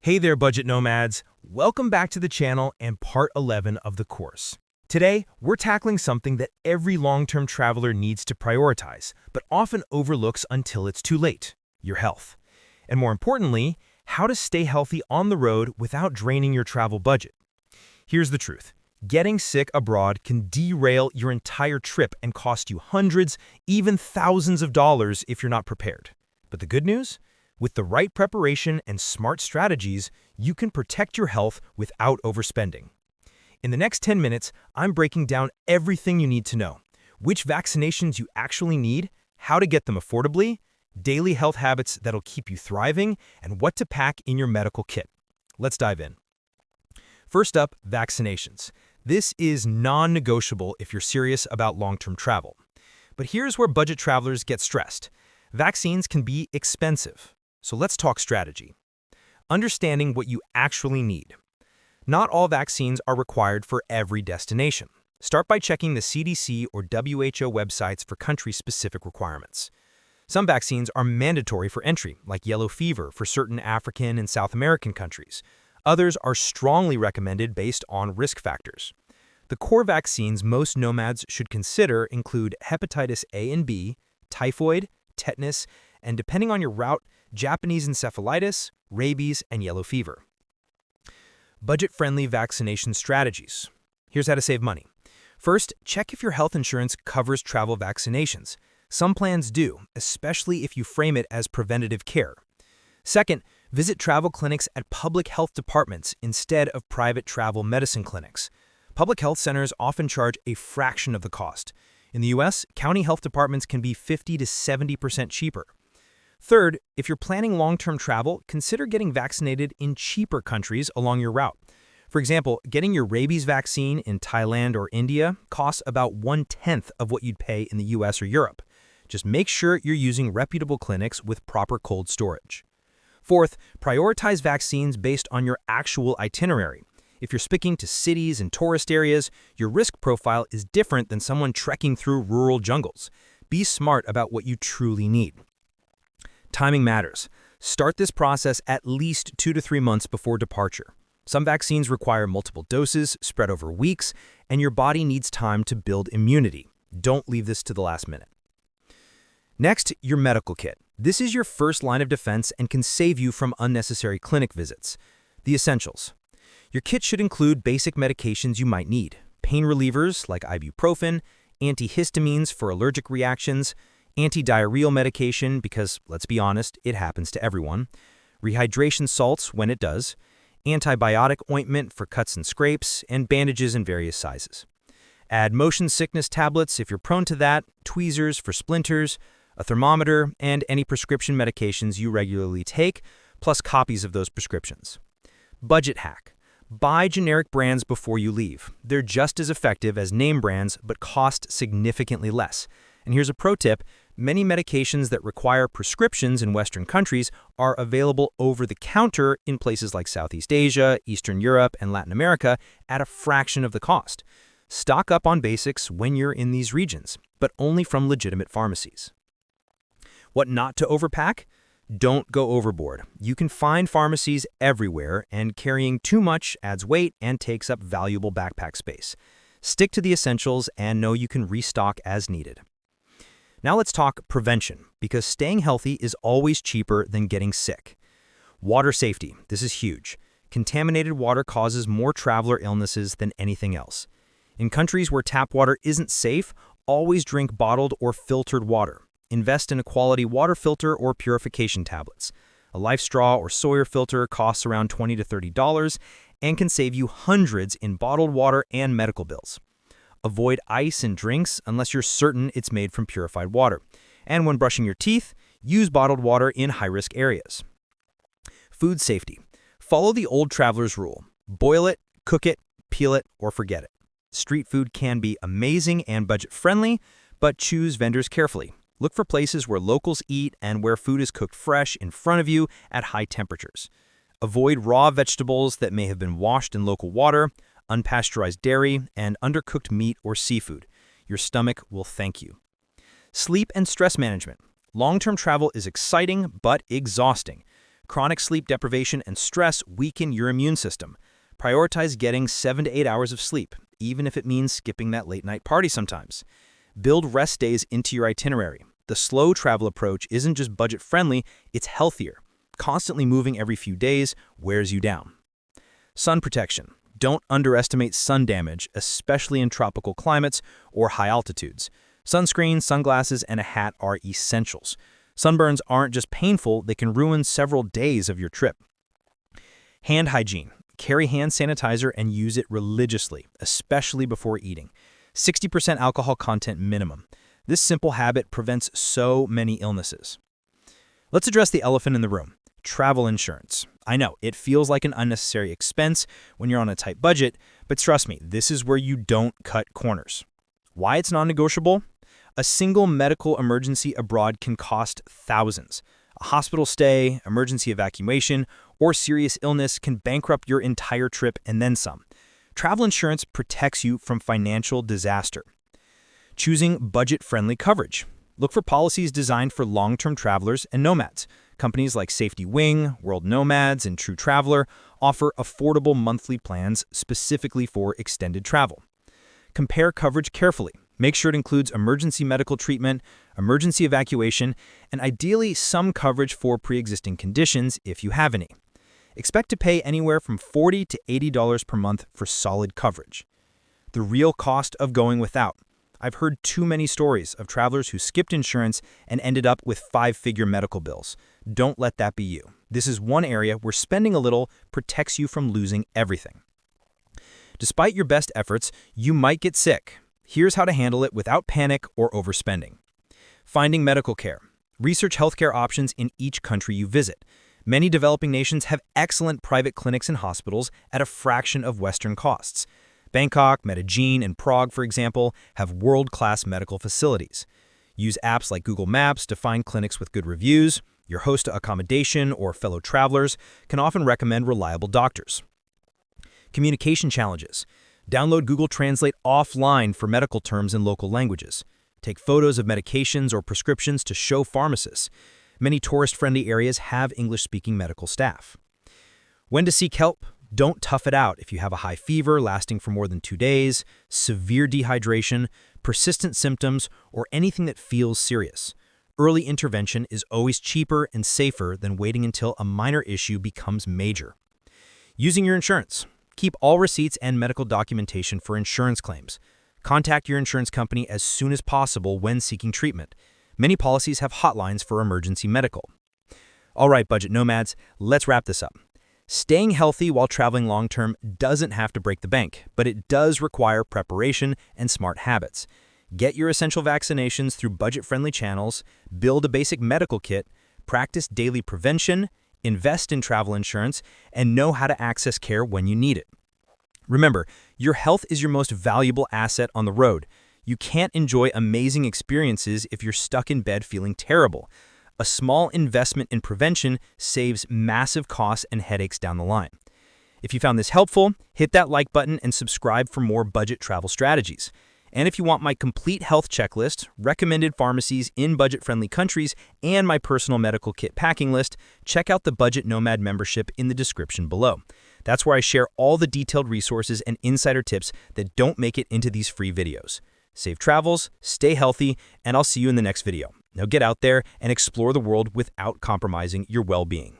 Hey there, budget nomads. Welcome back to the channel and part 11 of the course. Today, we're tackling something that every long-term traveler needs to prioritize, but often overlooks until it's too late: your health. And more importantly, how to stay healthy on the road without draining your travel budget. Here's the truth. Getting sick abroad can derail your entire trip and cost you hundreds, even thousands of dollars if you're not prepared. But the good news? With the right preparation and smart strategies, you can protect your health without overspending. In the next 10 minutes, I'm breaking down everything you need to know: which vaccinations you actually need, how to get them affordably, daily health habits that'll keep you thriving, and what to pack in your medical kit. Let's dive in. First up, vaccinations. This is non-negotiable if you're serious about long-term travel. But here's where budget travelers get stressed. Vaccines can be expensive. So let's talk strategy. Understanding what you actually need. Not all vaccines are required for every destination. Start by checking the CDC or WHO websites for country-specific requirements. Some vaccines are mandatory for entry, like yellow fever for certain African and South American countries. Others are strongly recommended based on risk factors. The core vaccines most nomads should consider include hepatitis A and B, typhoid, tetanus, and depending on your route, Japanese encephalitis, rabies, and yellow fever. Budget-friendly vaccination strategies. Here's how to save money. First, check if your health insurance covers travel vaccinations. Some plans do, especially if you frame it as preventative care. Second, visit travel clinics at public health departments instead of private travel medicine clinics. Public health centers often charge a fraction of the cost. In the US, county health departments can be 50 to 70% cheaper. Third, if you're planning long-term travel, consider getting vaccinated in cheaper countries along your route. For example, getting your rabies vaccine in Thailand or India costs about 1/10 of what you'd pay in the US or Europe. Just make sure you're using reputable clinics with proper cold storage. Fourth, prioritize vaccines based on your actual itinerary. If you're sticking to cities and tourist areas, your risk profile is different than someone trekking through rural jungles. Be smart about what you truly need. Timing matters. Start this process at least 2 to 3 months before departure. Some vaccines require multiple doses spread over weeks, and your body needs time to build immunity. Don't leave this to the last minute. Next, your medical kit. This is your first line of defense and can save you from unnecessary clinic visits. The essentials. Your kit should include basic medications you might need: pain relievers like ibuprofen, antihistamines for allergic reactions, anti-diarrheal medication because, let's be honest, it happens to everyone, rehydration salts when it does, antibiotic ointment for cuts and scrapes, and bandages in various sizes. Add motion sickness tablets if you're prone to that, tweezers for splinters, a thermometer, and any prescription medications you regularly take, plus copies of those prescriptions. Budget hack. Buy generic brands before you leave. They're just as effective as name brands, but cost significantly less. And here's a pro tip: many medications that require prescriptions in Western countries are available over the counter in places like Southeast Asia, Eastern Europe, and Latin America at a fraction of the cost. Stock up on basics when you're in these regions, but only from legitimate pharmacies. What not to overpack? Don't go overboard. You can find pharmacies everywhere, and carrying too much adds weight and takes up valuable backpack space. Stick to the essentials and know you can restock as needed. Now let's talk prevention, because staying healthy is always cheaper than getting sick. Water safety. This is huge. Contaminated water causes more traveler illnesses than anything else. In countries where tap water isn't safe, always drink bottled or filtered water. Invest in a quality water filter or purification tablets. A Life Straw or Sawyer filter costs around $20 to $30 and can save you hundreds in bottled water and medical bills. Avoid ice in drinks unless you're certain it's made from purified water. And when brushing your teeth, use bottled water in high-risk areas. Food safety. Follow the old traveler's rule. Boil it, cook it, peel it, or forget it. Street food can be amazing and budget-friendly, but choose vendors carefully. Look for places where locals eat and where food is cooked fresh in front of you at high temperatures. Avoid raw vegetables that may have been washed in local water, unpasteurized dairy, and undercooked meat or seafood. Your stomach will thank you. Sleep and stress management. Long-term travel is exciting but exhausting. Chronic sleep deprivation and stress weaken your immune system. Prioritize getting 7 to 8 hours of sleep, even if it means skipping that late-night party sometimes. Build rest days into your itinerary. The slow travel approach isn't just budget-friendly, it's healthier. Constantly moving every few days wears you down. Sun protection. Don't underestimate sun damage, especially in tropical climates or high altitudes. Sunscreen, sunglasses, and a hat are essentials. Sunburns aren't just painful, they can ruin several days of your trip. Hand hygiene. Carry hand sanitizer and use it religiously, especially before eating. 60% alcohol content minimum. This simple habit prevents so many illnesses. Let's address the elephant in the room. Travel insurance. I know, it feels like an unnecessary expense when you're on a tight budget, but trust me, this is where you don't cut corners. Why it's non-negotiable? A single medical emergency abroad can cost thousands. A hospital stay, emergency evacuation, or serious illness can bankrupt your entire trip and then some. Travel insurance protects you from financial disaster. Choosing budget-friendly coverage. Look for policies designed for long-term travelers and nomads. Companies like Safety Wing, World Nomads, and True Traveler offer affordable monthly plans specifically for extended travel. Compare coverage carefully. Make sure it includes emergency medical treatment, emergency evacuation, and ideally some coverage for pre-existing conditions if you have any. Expect to pay anywhere from $40 to $80 per month for solid coverage. The real cost of going without. I've heard too many stories of travelers who skipped insurance and ended up with 5-figure medical bills. Don't let that be you. This is one area where spending a little protects you from losing everything. Despite your best efforts, you might get sick. Here's how to handle it without panic or overspending. Finding medical care. Research healthcare options in each country you visit. Many developing nations have excellent private clinics and hospitals at a fraction of Western costs. Bangkok, Medellin, and Prague, for example, have world-class medical facilities. Use apps like Google Maps to find clinics with good reviews. Your host accommodation or fellow travelers can often recommend reliable doctors. Communication challenges. Download Google Translate offline for medical terms in local languages. Take photos of medications or prescriptions to show pharmacists. Many tourist-friendly areas have English-speaking medical staff. When to seek help? Don't tough it out if you have a high fever lasting for more than 2 days, severe dehydration, persistent symptoms, or anything that feels serious. Early intervention is always cheaper and safer than waiting until a minor issue becomes major. Using your insurance. Keep all receipts and medical documentation for insurance claims. Contact your insurance company as soon as possible when seeking treatment. Many policies have hotlines for emergency medical. All right, budget nomads, let's wrap this up. Staying healthy while traveling long-term doesn't have to break the bank, but it does require preparation and smart habits. Get your essential vaccinations through budget-friendly channels, build a basic medical kit, practice daily prevention, invest in travel insurance, and know how to access care when you need it. Remember, your health is your most valuable asset on the road. You can't enjoy amazing experiences if you're stuck in bed feeling terrible. A small investment in prevention saves massive costs and headaches down the line. If you found this helpful, hit that like button and subscribe for more budget travel strategies. And if you want my complete health checklist, recommended pharmacies in budget-friendly countries, and my personal medical kit packing list, check out the Budget Nomad membership in the description below. That's where I share all the detailed resources and insider tips that don't make it into these free videos. Safe travels, stay healthy, and I'll see you in the next video. Now get out there and explore the world without compromising your well-being.